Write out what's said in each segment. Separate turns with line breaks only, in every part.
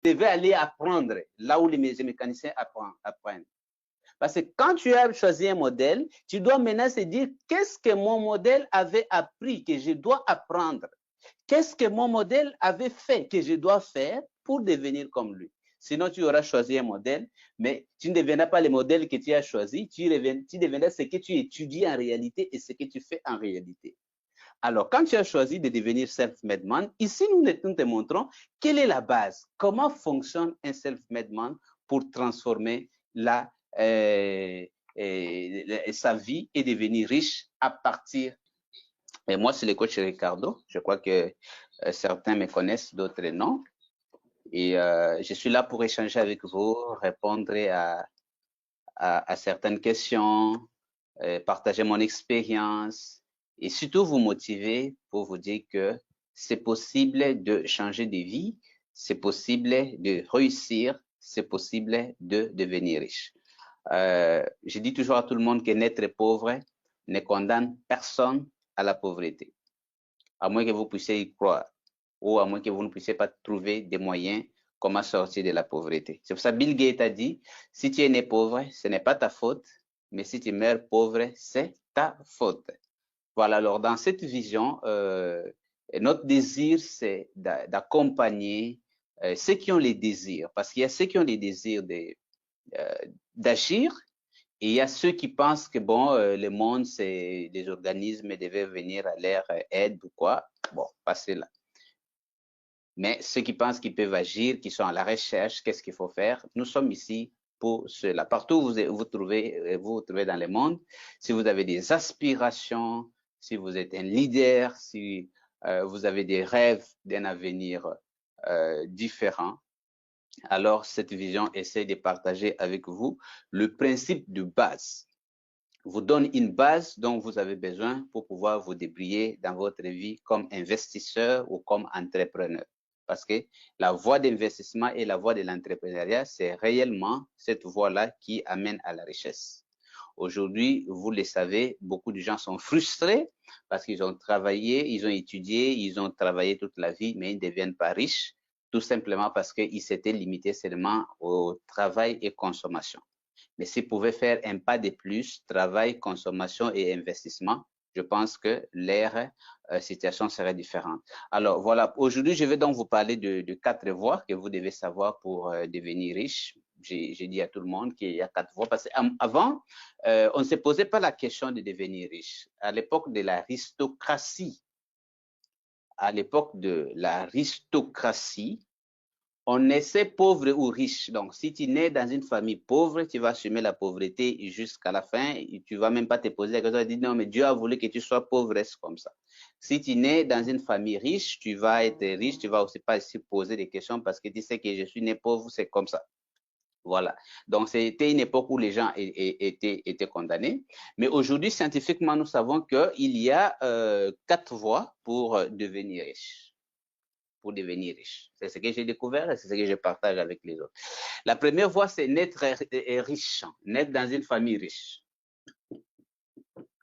devez aller apprendre là où les mécaniciens apprennent. Parce que quand tu as choisi un modèle, tu dois maintenant se dire qu'est-ce que mon modèle avait appris, que je dois apprendre. Qu'est-ce que mon modèle avait fait, que je dois faire pour devenir comme lui. Sinon, tu auras choisi un modèle, mais tu ne deviendras pas le modèle que tu as choisi, tu deviendras ce que tu étudies en réalité et ce que tu fais en réalité. Alors, quand tu as choisi de devenir self-made man, ici, nous te montrons quelle est la base, comment fonctionne un self-made man pour transformer sa vie et devenir riche à partir. Et moi, c'est le coach Ricardo. Je crois que certains me connaissent, d'autres non. Et je suis là pour échanger avec vous, répondre à certaines questions, partager mon expérience et surtout vous motiver pour vous dire que c'est possible de changer de vie, c'est possible de réussir, c'est possible de devenir riche. Je dis toujours à tout le monde que naître pauvre ne condamne personne à la pauvreté, à moins que vous puissiez y croire ou à moins que vous ne puissiez pas trouver des moyens comment sortir de la pauvreté. C'est pour ça que Bill Gates a dit, si tu es né pauvre, ce n'est pas ta faute, mais si tu meurs pauvre, c'est ta faute. Voilà, alors dans cette vision, notre désir, c'est d'accompagner ceux qui ont les désirs, parce qu'il y a ceux qui ont les désirs d'agir, et il y a ceux qui pensent que bon, le monde, c'est des organismes devaient venir à leur aide ou quoi. Bon, passez là. Mais ceux qui pensent qu'ils peuvent agir, qui sont à la recherche, qu'est-ce qu'il faut faire? Nous sommes ici pour cela. Partout où vous vous trouvez dans le monde, si vous avez des aspirations, si vous êtes un leader, si vous avez des rêves d'un avenir différent, alors cette vision essaie de partager avec vous le principe de base. Vous donne une base dont vous avez besoin pour pouvoir vous débrouiller dans votre vie comme investisseur ou comme entrepreneur. Parce que la voie d'investissement et la voie de l'entrepreneuriat, c'est réellement cette voie-là qui amène à la richesse. Aujourd'hui, vous le savez, beaucoup de gens sont frustrés parce qu'ils ont travaillé, ils ont étudié, ils ont travaillé toute la vie, mais ils ne deviennent pas riches, tout simplement parce qu'ils s'étaient limités seulement au travail et consommation. Mais s'ils pouvaient faire un pas de plus, travail, consommation et investissement, je pense que leur situation serait différente. Alors voilà, aujourd'hui, je vais donc vous parler de 4 voies que vous devez savoir pour devenir riche. J'ai dit à tout le monde qu'il y a 4 voies parce qu'avant, on ne se posait pas la question de devenir riche. À l'époque de l'aristocratie, on naissait pauvre ou riche. Donc, si tu nais dans une famille pauvre, tu vas assumer la pauvreté jusqu'à la fin. Et tu ne vas même pas te poser la question de dire non, mais Dieu a voulu que tu sois pauvre, reste comme ça. Si tu nais dans une famille riche, tu vas être riche, tu ne vas aussi pas se poser des questions parce que tu sais que je suis né pauvre, c'est comme ça. Voilà. Donc, c'était une époque où les gens étaient condamnés. Mais aujourd'hui, scientifiquement, nous savons qu'il y a 4 voies pour devenir riche. C'est ce que j'ai découvert et c'est ce que je partage avec les autres. La première voie, c'est naître riche, naître dans une famille riche.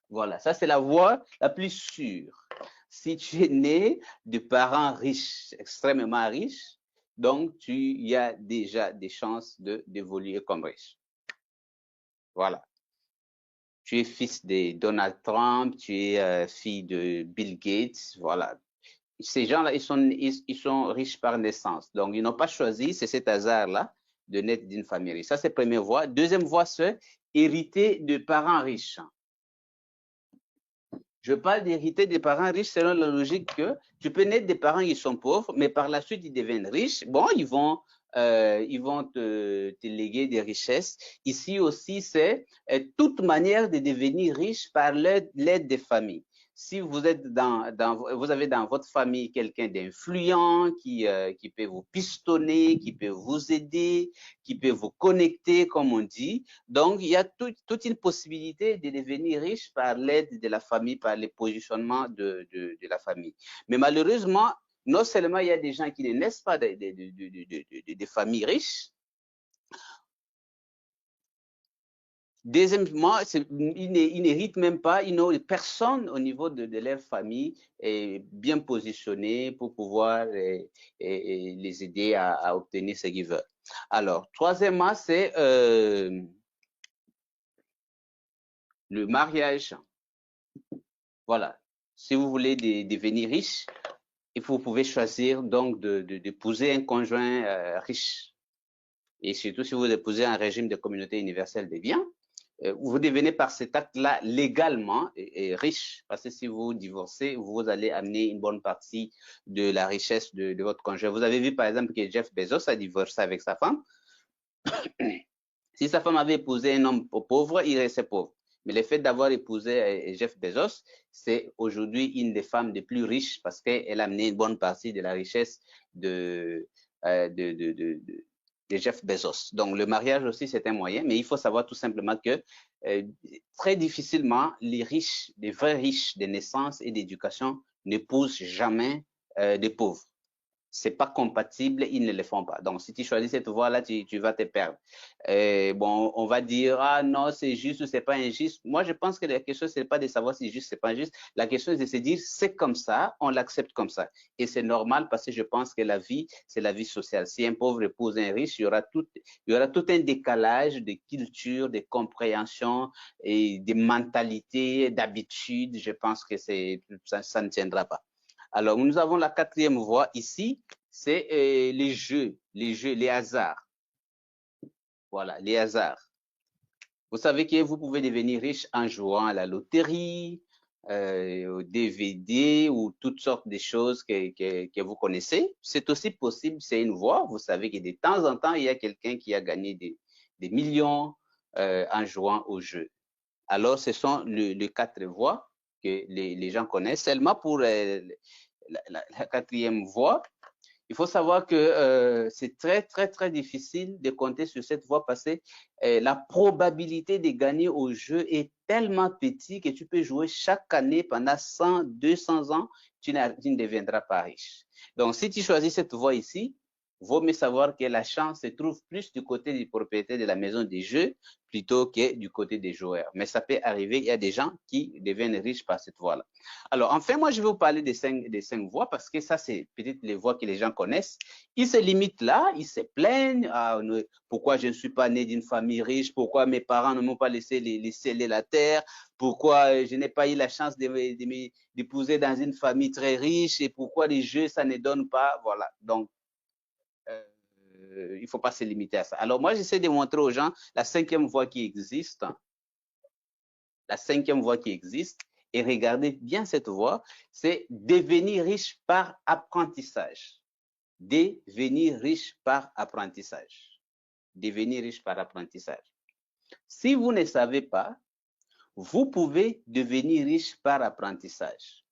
Voilà, ça c'est la voie la plus sûre. Si tu es né de parents riches, extrêmement riches, donc il y a déjà des chances d'évoluer comme riche. Voilà. Tu es fils de Donald Trump, tu es fille de Bill Gates, voilà. Ces gens-là, ils sont riches par naissance. Donc, ils n'ont pas choisi, c'est cet hasard-là, de naître d'une famille riche. Ça, c'est la première voie. Deuxième voie, c'est hériter de parents riches. Je parle d'hériter des parents riches selon la logique que tu peux naître des parents qui sont pauvres, mais par la suite, ils deviennent riches. Bon, ils vont te léguer des richesses. Ici aussi, c'est toute manière de devenir riche par l'aide des familles. Si vous êtes vous avez dans votre famille quelqu'un d'influent qui peut vous pistonner, qui peut vous aider, qui peut vous connecter, comme on dit. Donc, il y a toute une possibilité de devenir riche par l'aide de la famille, par le positionnement de la famille. Mais malheureusement, non seulement il y a des gens qui ne naissent pas de familles riches, Deuxièmement, ils n'héritent même pas, personne au niveau de leur famille est bien positionné pour pouvoir les aider à obtenir ce qu'ils veulent. Alors, troisièmement, c'est le mariage. Voilà. Si vous voulez devenir riche, vous pouvez choisir donc d'épouser un conjoint riche. Et surtout si vous épousez un régime de communauté universelle des biens, vous devenez par cet acte-là légalement riche. Parce que si vous divorcez, vous allez amener une bonne partie de la richesse de votre conjoint. Vous avez vu par exemple que Jeff Bezos a divorcé avec sa femme. Si sa femme avait épousé un homme pauvre, il restait pauvre. Mais le fait d'avoir épousé Jeff Bezos, c'est aujourd'hui une des femmes les plus riches parce qu'elle a amené une bonne partie de la richesse de Jeff Bezos. Donc, le mariage aussi, c'est un moyen, mais il faut savoir tout simplement que très difficilement, les riches, les vrais riches de naissance et d'éducation n'épousent jamais des pauvres. C'est pas compatible, ils ne le font pas. Donc, si tu choisis cette voie-là, tu vas te perdre. Bon, on va dire, ah non, c'est juste ou c'est pas injuste. Moi, je pense que la question, c'est pas de savoir si c'est juste ou c'est pas injuste. La question, c'est de se dire, c'est comme ça, on l'accepte comme ça. Et c'est normal parce que je pense que la vie, c'est la vie sociale. Si un pauvre épouse un riche, il y aura tout un décalage de culture, de compréhension et de mentalité, d'habitude. Je pense que ça ne tiendra pas. Alors, nous avons la quatrième voie ici, c'est les jeux, les hasards. Voilà, les hasards. Vous savez que vous pouvez devenir riche en jouant à la loterie, au DVD ou toutes sortes de choses que vous connaissez. C'est aussi possible, c'est une voie. Vous savez que de temps en temps, il y a quelqu'un qui a gagné des millions en jouant au jeu. Alors, ce sont les quatre voies que les gens connaissent. Seulement pour la quatrième voie, il faut savoir que c'est très, très, très difficile de compter sur cette voie parce que la probabilité de gagner au jeu est tellement petite que tu peux jouer chaque année pendant 100, 200 ans, tu ne deviendras pas riche. Donc, si tu choisis cette voie ici, vaut mieux savoir que la chance se trouve plus du côté du propriétaire de la maison des jeux plutôt que du côté des joueurs. Mais ça peut arriver, il y a des gens qui deviennent riches par cette voie-là. Alors, enfin, moi, je vais vous parler des cinq voies parce que ça, c'est peut-être les voies que les gens connaissent. Ils se limitent là, ils se plaignent. Ah, pourquoi je ne suis pas né d'une famille riche? Pourquoi mes parents ne m'ont pas laissé les sceller la terre? Pourquoi je n'ai pas eu la chance d'épouser dans une famille très riche? Et pourquoi les jeux, ça ne donne pas? Voilà. Donc, il ne faut pas se limiter à ça. Alors, moi, j'essaie de montrer aux gens la cinquième voie qui existe. La cinquième voie qui existe. Et regardez bien cette voie, c'est devenir riche par apprentissage. Devenir riche par apprentissage. Devenir riche par apprentissage. Si vous ne savez pas, vous pouvez devenir riche par apprentissage.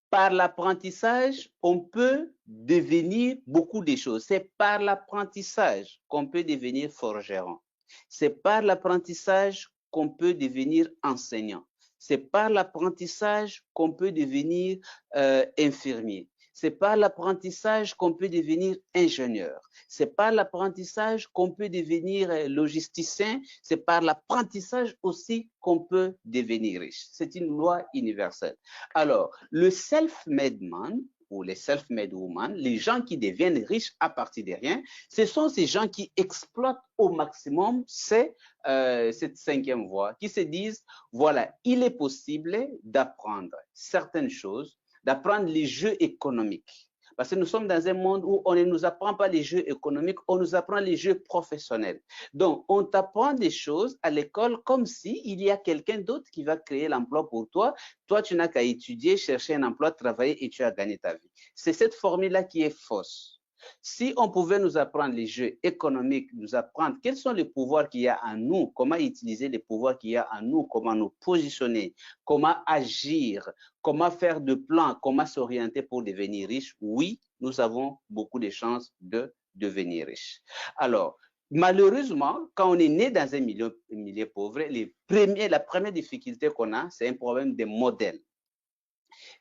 Par l'apprentissage, on peut devenir beaucoup de choses. C'est par l'apprentissage qu'on peut devenir forgeron. C'est par l'apprentissage qu'on peut devenir enseignant. C'est par l'apprentissage qu'on peut devenir infirmier. C'est par l'apprentissage qu'on peut devenir ingénieur. C'est par l'apprentissage qu'on peut devenir logisticien. C'est par l'apprentissage aussi qu'on peut devenir riche. C'est une loi universelle. Alors, le self-made man ou les self-made women, les gens qui deviennent riches à partir de rien, ce sont ces gens qui exploitent au maximum cette cinquième voie, qui se disent, voilà, il est possible d'apprendre certaines choses, d'apprendre les jeux économiques. Parce que nous sommes dans un monde où on ne nous apprend pas les jeux économiques, on nous apprend les jeux professionnels. Donc, on t'apprend des choses à l'école comme si il y a quelqu'un d'autre qui va créer l'emploi pour toi. Toi, tu n'as qu'à étudier, chercher un emploi, travailler et tu as gagné ta vie. C'est cette formule-là qui est fausse. Si on pouvait nous apprendre les jeux économiques, nous apprendre quels sont les pouvoirs qu'il y a en nous, comment utiliser les pouvoirs qu'il y a en nous, comment nous positionner, comment agir, comment faire de plans, comment s'orienter pour devenir riche, oui, nous avons beaucoup de chances de devenir riche. Alors, malheureusement, quand on est né dans un milieu pauvre, la première difficulté qu'on a, c'est un problème de modèle.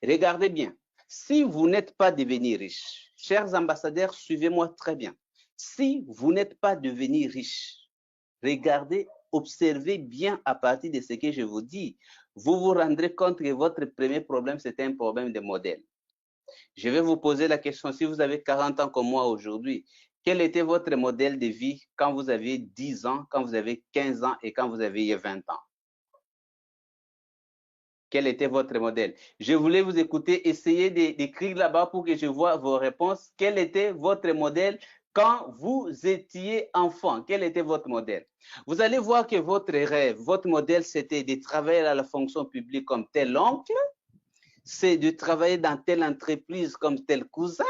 Regardez bien, si vous n'êtes pas devenu riche, chers ambassadeurs, suivez-moi très bien. Si vous n'êtes pas devenu riche, regardez observez bien à partir de ce que je vous dis, vous vous rendrez compte que votre premier problème, c'était un problème de modèle. Je vais vous poser la question, si vous avez 40 ans comme moi aujourd'hui, quel était votre modèle de vie quand vous aviez 10 ans, quand vous avez 15 ans et quand vous aviez 20 ans? Quel était votre modèle? Je voulais vous écouter, essayez d'écrire là-bas pour que je vois vos réponses. Quel était votre modèle quand vous étiez enfant? Quel était votre modèle? Vous allez voir que votre rêve, votre modèle, c'était de travailler à la fonction publique comme tel oncle, c'est de travailler dans telle entreprise comme tel cousin,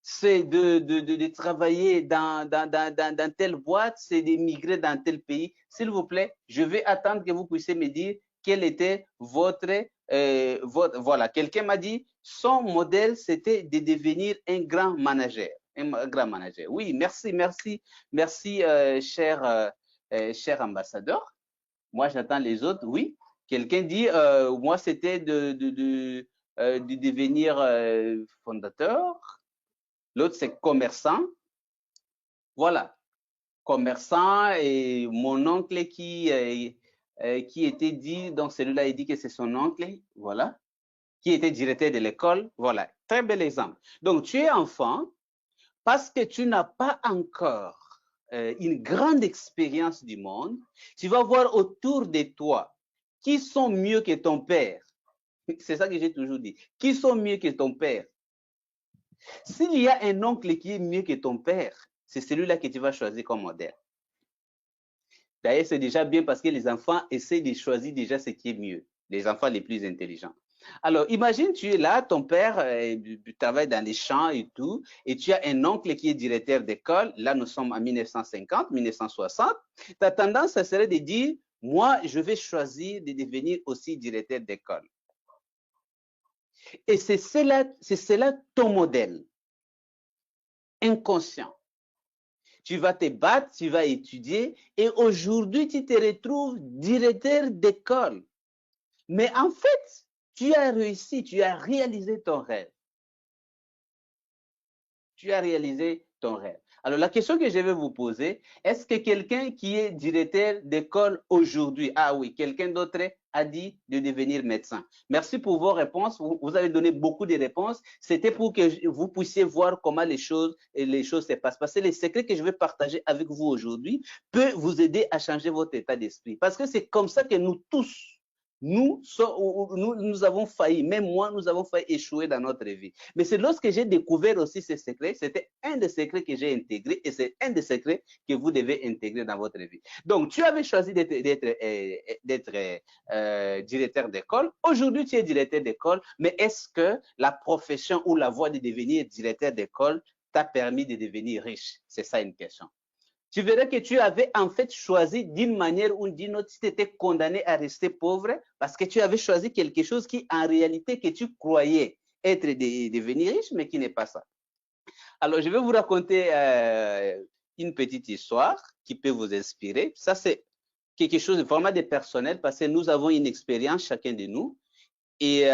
c'est de travailler dans telle boîte, c'est d'émigrer dans tel pays. S'il vous plaît, je vais attendre que vous puissiez me dire quel était votre voilà, quelqu'un m'a dit, son modèle, c'était de devenir un grand manager. Un grand manager. Oui, merci, merci, merci, cher ambassadeur. Moi, j'attends les autres, oui. Quelqu'un dit, moi, c'était de devenir fondateur. L'autre, c'est commerçant. Voilà, commerçant et mon oncle qui était dit, donc celui-là, il dit que c'est son oncle, voilà, qui était directeur de l'école. Voilà, très bel exemple. Donc, tu es enfant parce que tu n'as pas encore une grande expérience du monde. Tu vas voir autour de toi qui sont mieux que ton père. C'est ça que j'ai toujours dit. Qui sont mieux que ton père? S'il y a un oncle qui est mieux que ton père, c'est celui-là que tu vas choisir comme modèle. D'ailleurs, c'est déjà bien parce que les enfants essaient de choisir déjà ce qui est mieux, les enfants les plus intelligents. Alors, imagine, tu es là, ton père travaille dans les champs et tout, et tu as un oncle qui est directeur d'école. Là, nous sommes en 1950, 1960. Ta tendance, ça serait de dire, moi, je vais choisir de devenir aussi directeur d'école. Et c'est cela ton modèle inconscient. Tu vas te battre, tu vas étudier, et aujourd'hui, tu te retrouves directeur d'école. Mais en fait, tu as réussi, tu as réalisé ton rêve. Tu as réalisé ton rêve. Alors, la question que je vais vous poser, est-ce que quelqu'un qui est directeur d'école aujourd'hui, ah oui, quelqu'un d'autre a dit de devenir médecin? Merci pour vos réponses. Vous avez donné beaucoup de réponses. C'était pour que vous puissiez voir comment les choses se passent. Parce que les secrets que je vais partager avec vous aujourd'hui peuvent vous aider à changer votre état d'esprit. Parce que c'est comme ça que nous tous, nous avons failli, même moi, nous avons failli échouer dans notre vie. Mais c'est lorsque j'ai découvert aussi ces secrets, c'était un des secrets que j'ai intégré et c'est un des secrets que vous devez intégrer dans votre vie. Donc, tu avais choisi d'être directeur d'école. Aujourd'hui, tu es directeur d'école, mais est-ce que la profession ou la voie de devenir directeur d'école t'a permis de devenir riche? C'est ça une question. Tu verrais que tu avais en fait choisi d'une manière ou d'une autre, tu étais condamné à rester pauvre parce que tu avais choisi quelque chose qui, en réalité, que tu croyais être devenir riche, mais qui n'est pas ça. Alors, je vais vous raconter une petite histoire qui peut vous inspirer. Ça, c'est quelque chose de vraiment de personnel parce que nous avons une expérience, chacun de nous. Et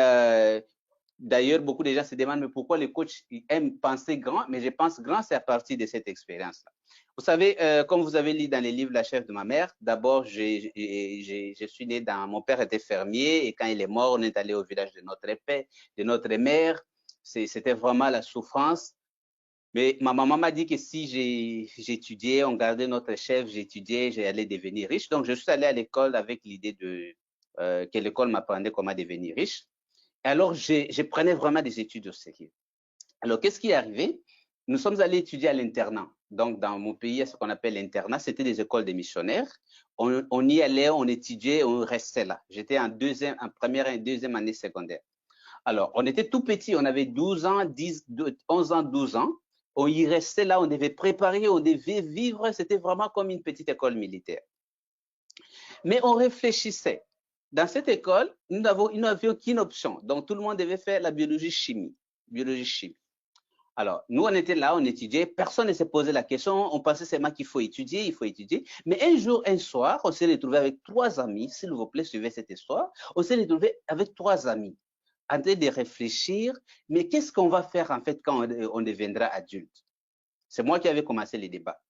d'ailleurs, beaucoup de gens se demandent mais pourquoi les coachs aiment penser grand, mais je pense grand, c'est à partir de cette expérience-là. Vous savez, comme vous avez lu dans les livres La chef de ma mère, d'abord, je suis né mon père était fermier et quand il est mort, on est allé au village de notre père, de notre mère. C'était vraiment la souffrance. Mais ma maman m'a dit que si j'étudiais, on gardait notre chef, j'étudiais, j'allais devenir riche. Donc, je suis allé à l'école avec l'idée que l'école m'apprenait comment devenir riche. Alors, je prenais vraiment des études au sérieux. Alors, qu'est-ce qui est arrivé? Nous sommes allés étudier à l'internat. Donc, dans mon pays, il y a ce qu'on appelle l'internat. C'était des écoles de missionnaires. On y allait, on étudiait, on restait là. J'étais en première et deuxième année secondaire. Alors, on était tout petits. On avait 12 ans, 11 ans, 12 ans. On y restait là, on devait préparer, on devait vivre. C'était vraiment comme une petite école militaire. Mais on réfléchissait. Dans cette école, nous n'avions qu'une option. Donc, tout le monde devait faire la biologie-chimie. Biologie-chimie. Alors, nous, on était là, on étudiait. Personne ne s'est posé la question. On pensait seulement qu'il faut étudier, il faut étudier. Mais un jour, un soir, on s'est retrouvé avec 3 amis. S'il vous plaît, suivez cette histoire. On s'est retrouvé avec 3 amis en train de réfléchir. Mais qu'est-ce qu'on va faire, en fait, quand on deviendra adulte? C'est moi qui avais commencé les débats.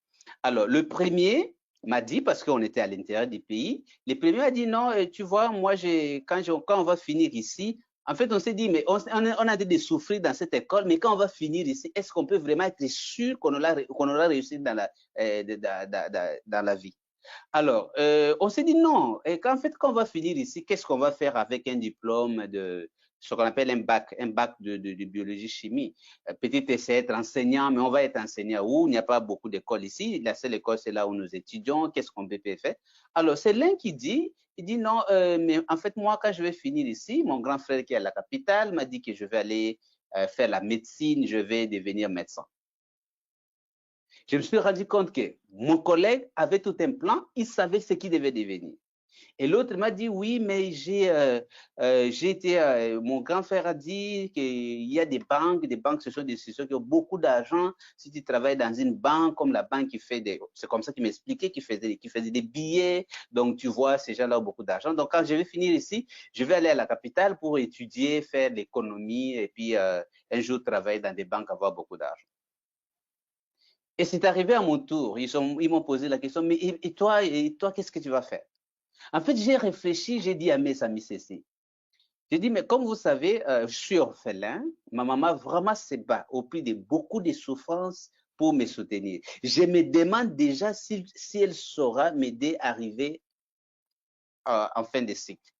Alors, le premier, m'a dit, parce qu'on était à l'intérieur du pays, le premier a dit non, tu vois, moi, quand on va finir ici, en fait, on s'est dit, mais on a dit de souffrir dans cette école, mais quand on va finir ici, est-ce qu'on peut vraiment être sûr qu'on aura réussi dans la vie? Alors, on s'est dit non. Et qu'en fait, quand on va finir ici, qu'est-ce qu'on va faire avec un diplôme de ce qu'on appelle un bac de biologie-chimie? Peut-être essayer d'être enseignant, mais on va être enseignant où? Il n'y a pas beaucoup d'écoles ici. La seule école, c'est là où nous étudions. Qu'est-ce qu'on peut faire? Alors, c'est l'un qui dit, il dit non, mais en fait, moi, quand je vais finir ici, mon grand frère qui est à la capitale m'a dit que je vais aller faire la médecine, je vais devenir médecin. Je me suis rendu compte que mon collègue avait tout un plan, il savait ce qu'il devait devenir. Et l'autre m'a dit, oui, mais mon grand frère a dit qu'il y a des banques, ce sont des institutions qui ont beaucoup d'argent. Si tu travailles dans une banque, comme la banque qui fait c'est comme ça qu'il m'expliquait, qui faisait des billets. Donc, tu vois, ces gens-là ont beaucoup d'argent. Donc, quand je vais finir ici, je vais aller à la capitale pour étudier, faire l'économie et puis un jour travailler dans des banques, avoir beaucoup d'argent. Et c'est arrivé à mon tour. Ils m'ont posé la question, mais et toi, qu'est-ce que tu vas faire? En fait, j'ai réfléchi, j'ai dit à mes amis ceci. J'ai dit, mais comme vous savez, je suis orphelin. Ma maman vraiment se bat au prix de beaucoup de souffrances pour me soutenir. Je me demande déjà si elle saura m'aider à arriver en fin de cycle.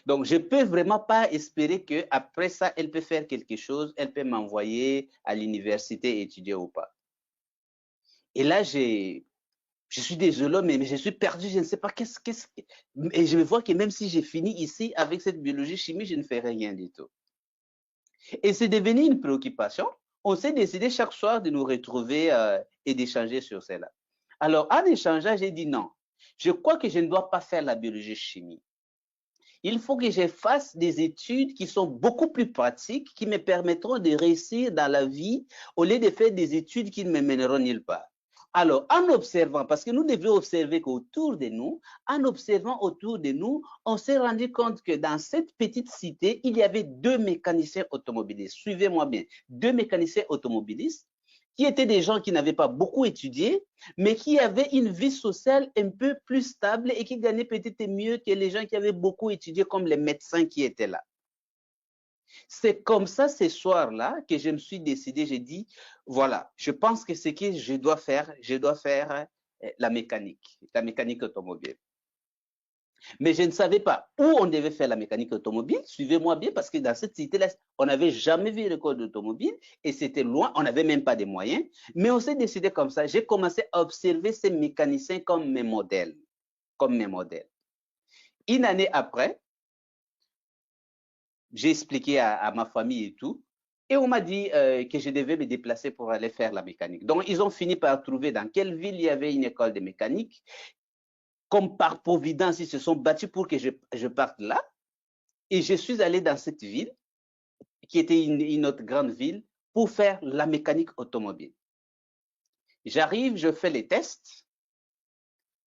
Donc, je ne peux vraiment pas espérer qu'après ça, elle peut faire quelque chose, elle peut m'envoyer à l'université étudier ou pas. Et là, je suis désolé, mais je suis perdu, je ne sais pas et je vois que même si j'ai fini ici avec cette biologie chimie, je ne ferai rien du tout. Et c'est devenu une préoccupation. On s'est décidé chaque soir de nous retrouver et d'échanger sur cela. Alors, en échangeant, j'ai dit non. Je crois que je ne dois pas faire la biologie chimie. Il faut que je fasse des études qui sont beaucoup plus pratiques, qui me permettront de réussir dans la vie au lieu de faire des études qui ne me mèneront nulle part. Alors, en observant, parce que nous devions observer qu'autour de nous, en observant autour de nous, on s'est rendu compte que dans cette petite cité, il y avait 2 mécaniciens automobilistes. Suivez-moi bien, 2 mécaniciens automobilistes qui étaient des gens qui n'avaient pas beaucoup étudié, mais qui avaient une vie sociale un peu plus stable et qui gagnaient peut-être mieux que les gens qui avaient beaucoup étudié, comme les médecins qui étaient là. C'est comme ça, ce soir-là, que je me suis décidé, j'ai dit, voilà, je pense que ce que je dois faire la mécanique automobile. Mais je ne savais pas où on devait faire la mécanique automobile. Suivez-moi bien, parce que dans cette cité-là, on n'avait jamais vu l'école d'automobile et c'était loin, on n'avait même pas de moyens. Mais on s'est décidé comme ça. J'ai commencé à observer ces mécaniciens comme mes modèles. Une année après, j'ai expliqué à ma famille et tout. Et on m'a dit que je devais me déplacer pour aller faire la mécanique. Donc, ils ont fini par trouver dans quelle ville il y avait une école de mécanique. Comme par providence, ils se sont battus pour que je parte là. Et je suis allé dans cette ville, qui était une autre grande ville, pour faire la mécanique automobile. J'arrive, je fais les tests.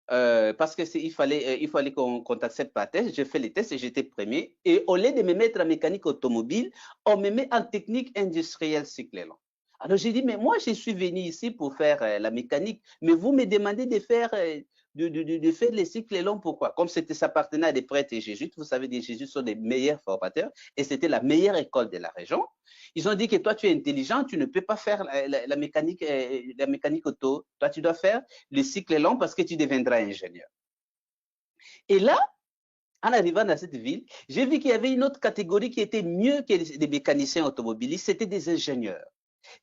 Parce qu'il fallait qu'on t'accepte par test. J'ai fait les tests et j'étais premier. Et au lieu de me mettre en mécanique automobile, on me met en technique industrielle cycle long. Alors j'ai dit, mais moi je suis venu ici pour faire la mécanique, mais vous me demandez de faire les cycles longs, pourquoi? Comme ça appartenait à des prêtres et jésuites, vous savez, les jésuites sont les meilleurs formateurs et c'était la meilleure école de la région. Ils ont dit que toi tu es intelligent, tu ne peux pas faire la mécanique auto, toi tu dois faire le cycle long parce que tu deviendras ingénieur. Et là, en arrivant dans cette ville, j'ai vu qu'il y avait une autre catégorie qui était mieux que les mécaniciens automobilistes, c'était des ingénieurs.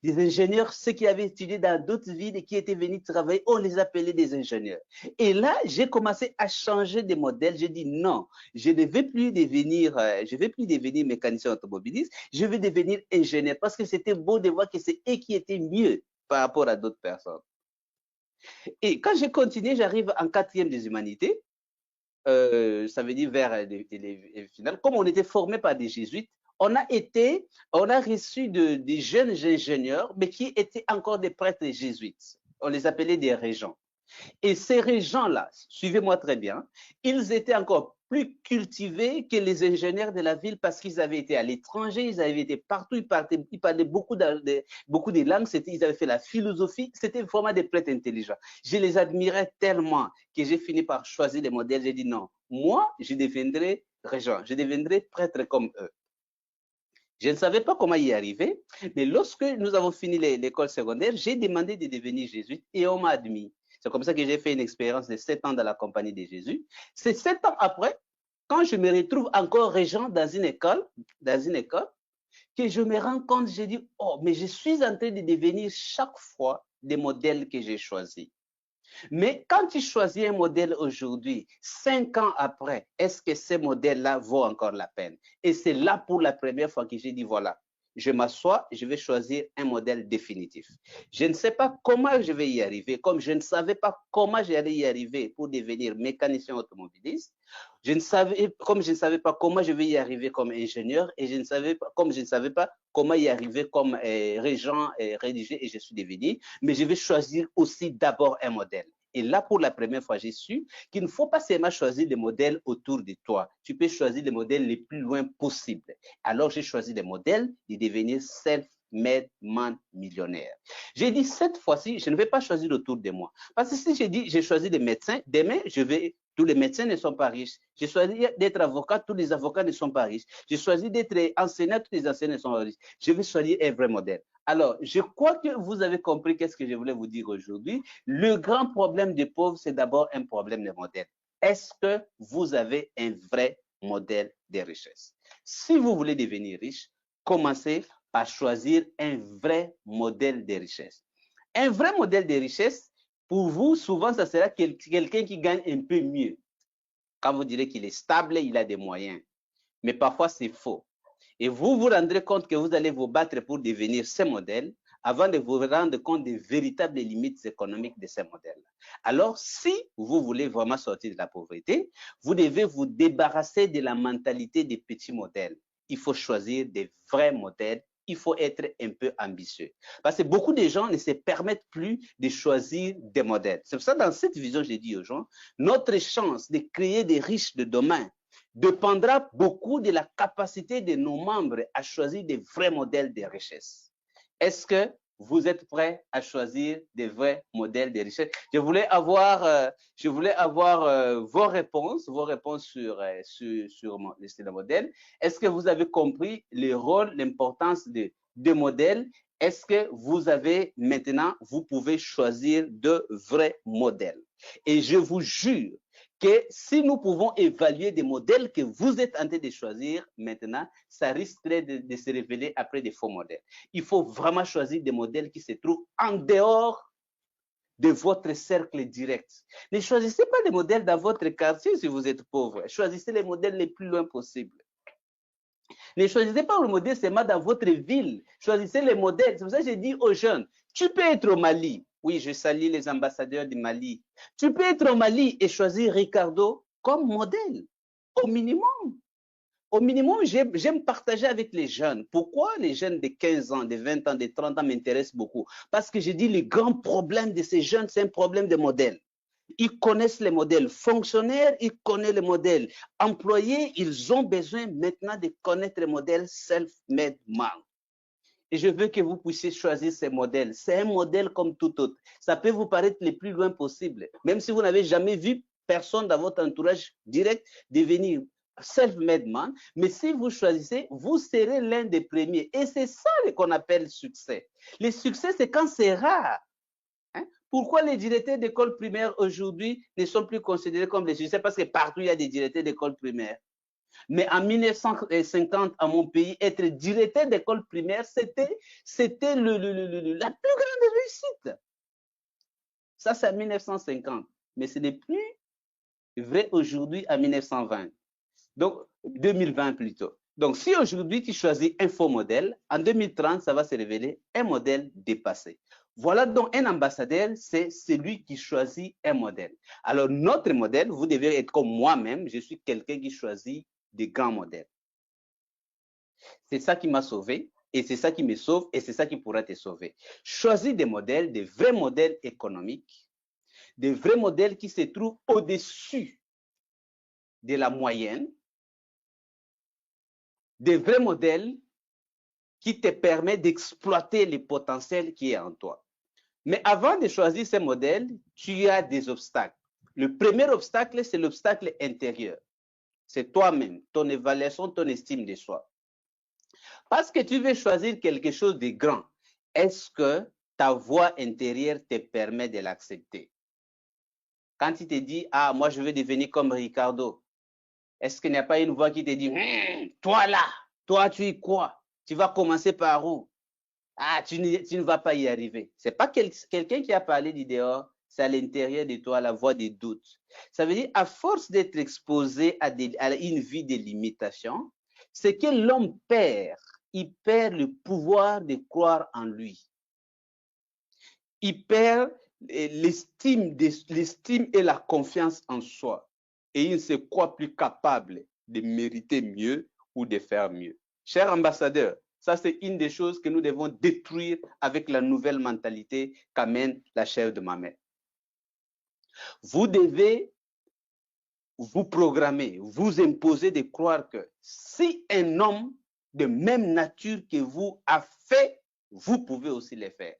Des ingénieurs, ceux qui avaient étudié dans d'autres villes et qui étaient venus travailler, on les appelait des ingénieurs. Et là, j'ai commencé à changer de modèle. J'ai dit non, je ne vais plus devenir mécanicien automobiliste, je vais devenir ingénieur parce que c'était beau de voir que c'est eux qui étaient mieux par rapport à d'autres personnes. Et quand j'ai continué, j'arrive en 4e des humanités, ça veut dire vers les finales. Comme on était formé par des jésuites, on a reçu des jeunes ingénieurs, mais qui étaient encore des prêtres jésuites. On les appelait des régents. Et ces régents-là, suivez-moi très bien, ils étaient encore plus cultivés que les ingénieurs de la ville parce qu'ils avaient été à l'étranger, ils avaient été partout, ils parlaient beaucoup de langues, ils avaient fait la philosophie, c'était vraiment des prêtres intelligents. Je les admirais tellement que j'ai fini par choisir les modèles. J'ai dit non, moi, je deviendrai régent, je deviendrai prêtre comme eux. Je ne savais pas comment y arriver, mais lorsque nous avons fini l'école secondaire, j'ai demandé de devenir jésuite et on m'a admis. C'est comme ça que j'ai fait une expérience de 7 ans dans la compagnie de Jésus. C'est 7 ans après, quand je me retrouve encore régent dans une école, que je me rends compte, j'ai dit, oh, mais je suis en train de devenir chaque fois des modèles que j'ai choisis. Mais quand tu choisis un modèle aujourd'hui, 5 ans après, est-ce que ces modèles-là vaut encore la peine? Et c'est là pour la première fois que j'ai dit, voilà, je m'assois, je vais choisir un modèle définitif. Je ne sais pas comment je vais y arriver, comme je ne savais pas comment j'allais y arriver pour devenir mécanicien automobiliste. Comme je ne savais pas comment je vais y arriver comme ingénieur, et comme je ne savais pas comment y arriver comme régent rédigé, et je suis devenu, mais je vais choisir aussi d'abord un modèle. Et là, pour la première fois, j'ai su qu'il ne faut pas seulement choisir des modèles autour de toi. Tu peux choisir les modèles les plus loin possible. Alors, j'ai choisi des modèles de devenir self-made man millionnaire. J'ai dit, cette fois-ci, je ne vais pas choisir autour de moi. Parce que si j'ai dit, j'ai choisi des médecins, demain, tous les médecins ne sont pas riches. J'ai choisi d'être avocat, tous les avocats ne sont pas riches. J'ai choisi d'être enseignant, tous les enseignants ne sont pas riches. Je vais choisir un vrai modèle. Alors, je crois que vous avez compris qu'est-ce que je voulais vous dire aujourd'hui. Le grand problème des pauvres, c'est d'abord un problème de modèle. Est-ce que vous avez un vrai modèle de richesse? Si vous voulez devenir riche, commencez par choisir un vrai modèle de richesse. Un vrai modèle de richesse, pour vous, souvent, ça sera quelqu'un qui gagne un peu mieux. Quand vous direz qu'il est stable, il a des moyens. Mais parfois, c'est faux. Et vous vous rendrez compte que vous allez vous battre pour devenir ce modèle avant de vous rendre compte des véritables limites économiques de ces modèles. Alors, si vous voulez vraiment sortir de la pauvreté, vous devez vous débarrasser de la mentalité des petits modèles. Il faut choisir des vrais modèles. Il faut être un peu ambitieux. Parce que beaucoup de gens ne se permettent plus de choisir des modèles. C'est pour ça que dans cette vision, j'ai dit aux gens, notre chance de créer des riches de demain dépendra beaucoup de la capacité de nos membres à choisir des vrais modèles de richesse. Est-ce que vous êtes prêts à choisir des vrais modèles de richesse? Je voulais avoir vos réponses sur le modèle. Est-ce que vous avez compris le rôle, l'importance de modèles? Est-ce que vous avez maintenant, vous pouvez choisir de vrais modèles? Et je vous jure que si nous pouvons évaluer des modèles que vous êtes en train de choisir maintenant, ça risquerait de se révéler après des faux modèles. Il faut vraiment choisir des modèles qui se trouvent en dehors de votre cercle direct. Ne choisissez pas des modèles dans votre quartier si vous êtes pauvre. Choisissez les modèles les plus loin possible. Ne choisissez pas le modèle seulement dans votre ville. Choisissez les modèles. C'est pour ça que j'ai dit aux jeunes, tu peux être au Mali. Oui, je salue les ambassadeurs du Mali. Tu peux être au Mali et choisir Ricardo comme modèle, au minimum. Au minimum, j'aime partager avec les jeunes. Pourquoi les jeunes de 15 ans, de 20 ans, de 30 ans m'intéressent beaucoup? Parce que j'ai dit, le grand problème de ces jeunes, c'est un problème de modèle. Ils connaissent les modèles fonctionnaires, ils connaissent les modèles employés, ils ont besoin maintenant de connaître les modèles self-made man. Et je veux que vous puissiez choisir ces modèles. C'est un modèle comme tout autre. Ça peut vous paraître le plus loin possible, même si vous n'avez jamais vu personne dans votre entourage direct devenir self-made man, mais si vous choisissez, vous serez l'un des premiers. Et c'est ça qu'on appelle succès. Le succès, c'est quand c'est rare. Pourquoi les directeurs d'école primaire aujourd'hui ne sont plus considérés comme des succès? Parce que partout, il y a des directeurs d'école primaire. Mais en 1950, à mon pays, être directeur d'école primaire, c'était la plus grande réussite. Ça, c'est en 1950. Mais ce n'est plus vrai aujourd'hui en 1920. Donc, 2020 plutôt. Donc, si aujourd'hui tu choisis un faux modèle, en 2030, ça va se révéler un modèle dépassé. Voilà donc un ambassadeur, c'est celui qui choisit un modèle. Alors, notre modèle, vous devez être comme moi-même, je suis quelqu'un qui choisit des grands modèles. C'est ça qui m'a sauvé, et c'est ça qui me sauve, et c'est ça qui pourra te sauver. Choisis des modèles, des vrais modèles économiques, des vrais modèles qui se trouvent au-dessus de la moyenne, des vrais modèles qui te permettent d'exploiter le potentiel qui est en toi. Mais avant de choisir ces modèles, tu as des obstacles. Le premier obstacle, c'est l'obstacle intérieur. C'est toi-même, ton évaluation, ton estime de soi. Parce que tu veux choisir quelque chose de grand, est-ce que ta voix intérieure te permet de l'accepter? Quand tu te dis, ah, moi je veux devenir comme Ricardo, est-ce qu'il n'y a pas une voix qui te dit, toi là, toi tu y crois, tu vas commencer par où? Ah, tu ne vas pas y arriver. Ce n'est pas quelqu'un qui a parlé du dehors, c'est à l'intérieur de toi la voix des doutes. Ça veut dire, à force d'être exposé à une vie de limitation, c'est que l'homme perd, il perd le pouvoir de croire en lui. Il perd l'estime et la confiance en soi. Et il ne se croit plus capable de mériter mieux ou de faire mieux. Cher ambassadeur, ça, c'est une des choses que nous devons détruire avec la nouvelle mentalité qu'amène la chair de Mamet. Vous devez vous programmer, vous imposer de croire que si un homme de même nature que vous a fait, vous pouvez aussi le faire.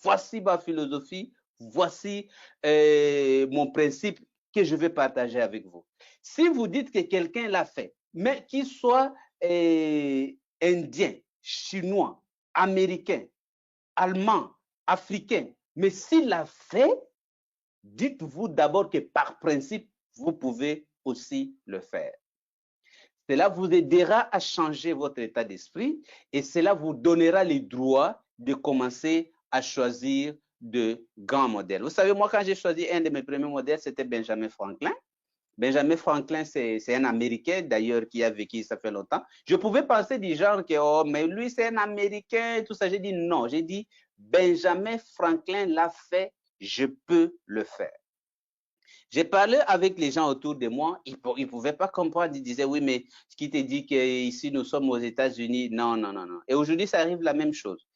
Voici ma philosophie, voici mon principe que je vais partager avec vous. Si vous dites que quelqu'un l'a fait, mais qu'il soit indien, chinois, américain, allemand, africain, mais s'il l'a fait, dites-vous d'abord que par principe, vous pouvez aussi le faire. Cela vous aidera à changer votre état d'esprit et cela vous donnera le droit de commencer à choisir de grands modèles. Vous savez, moi, quand j'ai choisi un de mes premiers modèles, c'était Benjamin Franklin. Benjamin Franklin, c'est un Américain, d'ailleurs, qui a vécu, ça fait longtemps. Je pouvais penser du genre que, oh, mais lui, c'est un Américain, tout ça. J'ai dit non. J'ai dit, Benjamin Franklin l'a fait, je peux le faire. J'ai parlé avec les gens autour de moi, ils ne pouvaient pas comprendre. Ils disaient, oui, mais ce qui te dit qu'ici, nous sommes aux États-Unis, non, non, non, non. Et aujourd'hui, ça arrive la même chose.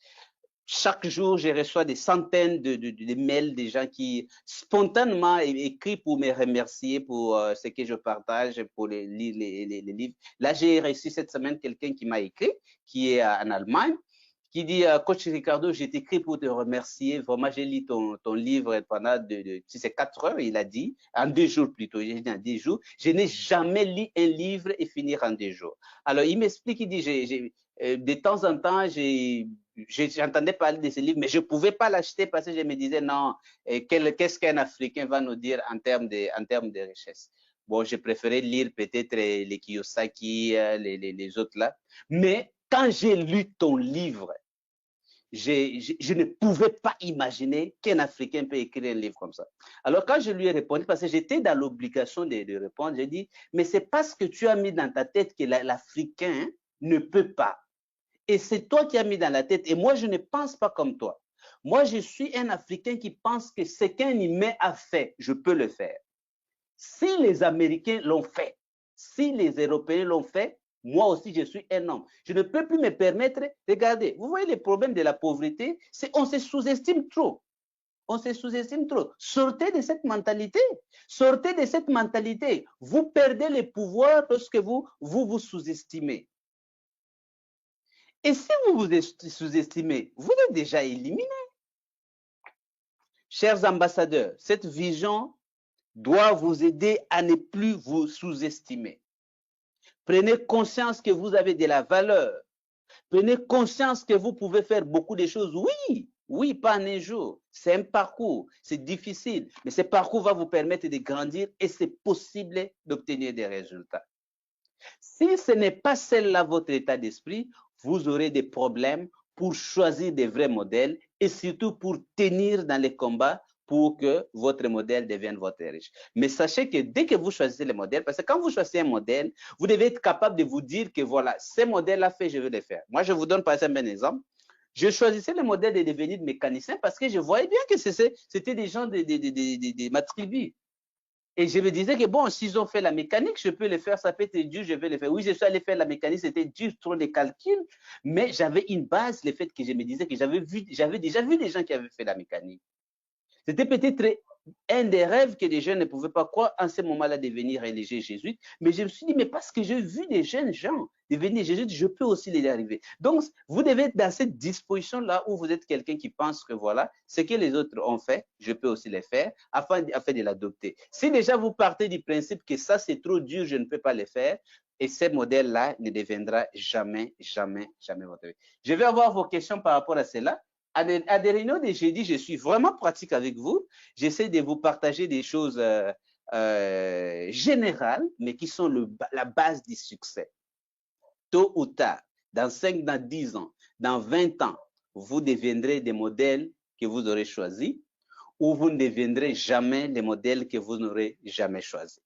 Chaque jour, je reçois des centaines de mails des gens qui spontanément écrivent pour me remercier pour ce que je partage, pour les livres. Là, j'ai reçu cette semaine quelqu'un qui m'a écrit, qui est en Allemagne, qui dit, Coach Ricardo, j'ai écrit pour te remercier. Vraiment, j'ai lu ton livre pendant si c'est 4 heures, il a dit, en 2 jours plutôt. J'ai dit en 2 jours. Je n'ai jamais lu un livre et finir en 2 jours. Alors, il m'explique, il dit, de temps en temps, j'entendais parler de ce livre, mais je ne pouvais pas l'acheter parce que je me disais, non, qu'est-ce qu'un Africain va nous dire en termes de richesse? Bon, je préférais lire peut-être les Kiyosaki, les autres là. Mais quand j'ai lu ton livre, je ne pouvais pas imaginer qu'un Africain peut écrire un livre comme ça. Alors, quand je lui ai répondu, parce que j'étais dans l'obligation de répondre, j'ai dit, mais c'est parce que tu as mis dans ta tête que l'Africain ne peut pas. Et c'est toi qui as mis dans la tête. Et moi, je ne pense pas comme toi. Moi, je suis un Africain qui pense que ce qu'un humain a fait, je peux le faire. Si les Américains l'ont fait, si les Européens l'ont fait, moi aussi, je suis un homme. Je ne peux plus me permettre, regardez, vous voyez les problèmes de la pauvreté, c'est on se sous-estime trop. On se sous-estime trop. Sortez de cette mentalité. Sortez de cette mentalité. Vous perdez le pouvoir lorsque vous sous-estimez. Et si vous vous sous-estimez, vous êtes déjà éliminé. Chers ambassadeurs, cette vision doit vous aider à ne plus vous sous-estimer. Prenez conscience que vous avez de la valeur. Prenez conscience que vous pouvez faire beaucoup de choses. Oui, pas en un jour. C'est un parcours, c'est difficile, mais ce parcours va vous permettre de grandir et c'est possible d'obtenir des résultats. Si ce n'est pas celle-là votre état d'esprit, vous aurez des problèmes pour choisir des vrais modèles et surtout pour tenir dans les combats pour que votre modèle devienne votre riche. Mais sachez que dès que vous choisissez le modèle, parce que quand vous choisissez un modèle, vous devez être capable de vous dire que voilà, ce modèle-là fait, je veux le faire. Moi, je vous donne par exemple un exemple. Je choisissais le modèle de devenir mécanicien parce que je voyais bien que c'était des gens de ma tribu. Et je me disais que bon, s'ils ont fait la mécanique, je peux le faire, ça peut être dur, je vais le faire. Oui, je suis allé faire la mécanique, c'était dur, trop les calculs, mais j'avais une base, le fait que je me disais que j'avais déjà vu des gens qui avaient fait la mécanique. C'était peut-être un des rêves que des jeunes ne pouvaient pas croire en ce moment-là devenir religieux jésuite. Mais je me suis dit, mais parce que j'ai vu des jeunes gens devenir jésuites, je peux aussi les arriver. Donc, vous devez être dans cette disposition-là où vous êtes quelqu'un qui pense que voilà, ce que les autres ont fait, je peux aussi les faire afin de l'adopter. Si déjà vous partez du principe que ça, c'est trop dur, je ne peux pas le faire, et ce modèle-là ne deviendra jamais, jamais, jamais votre vie. Je vais avoir vos questions par rapport à cela. À des réunions de jeudi, je suis vraiment pratique avec vous. J'essaie de vous partager des choses générales, mais qui sont la base du succès. Tôt ou tard, dans 5, dans 10 ans, dans 20 ans, vous deviendrez des modèles que vous aurez choisis ou vous ne deviendrez jamais les modèles que vous n'aurez jamais choisis.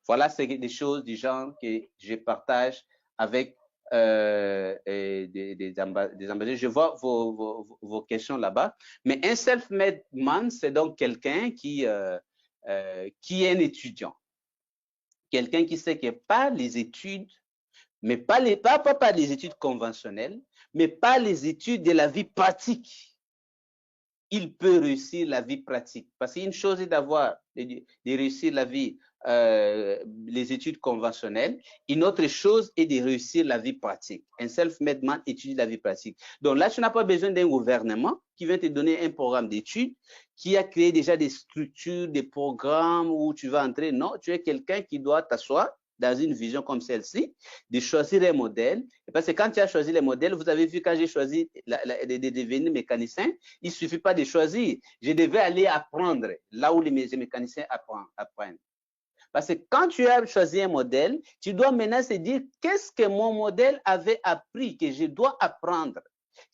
Voilà, c'est des choses du genre que je partage avec des ambassadeurs. Je vois vos questions là-bas. Mais un self-made man, c'est donc quelqu'un qui est un étudiant. Quelqu'un qui sait que pas les études, mais pas les études conventionnelles, mais pas les études de la vie pratique. Il peut réussir la vie pratique. Parce qu'une chose est de réussir la vie, les études conventionnelles. Une autre chose est de réussir la vie pratique. Un self-made man étudie la vie pratique. Donc là, tu n'as pas besoin d'un gouvernement qui va te donner un programme d'études, qui a créé déjà des structures, des programmes où tu vas entrer. Non, tu es quelqu'un qui doit t'asseoir dans une vision comme celle-ci, de choisir un modèle. Parce que quand tu as choisi les modèles, vous avez vu quand j'ai choisi de devenir mécanicien, il ne suffit pas de choisir. Je devais aller apprendre là où les mécaniciens apprennent. Parce que quand tu as choisi un modèle, tu dois maintenant se dire qu'est-ce que mon modèle avait appris que je dois apprendre?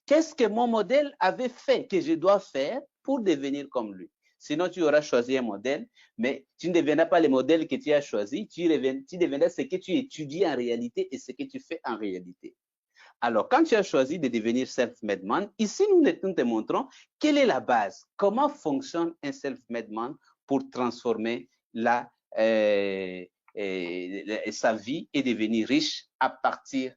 Qu'est-ce que mon modèle avait fait que je dois faire pour devenir comme lui? Sinon, tu auras choisi un modèle, mais tu ne deviendras pas le modèle que tu as choisi, tu deviendras ce que tu étudies en réalité et ce que tu fais en réalité. Alors, quand tu as choisi de devenir self-made man, ici, nous te montrons quelle est la base, comment fonctionne un self-made man pour transformer sa vie et devenir riche à partir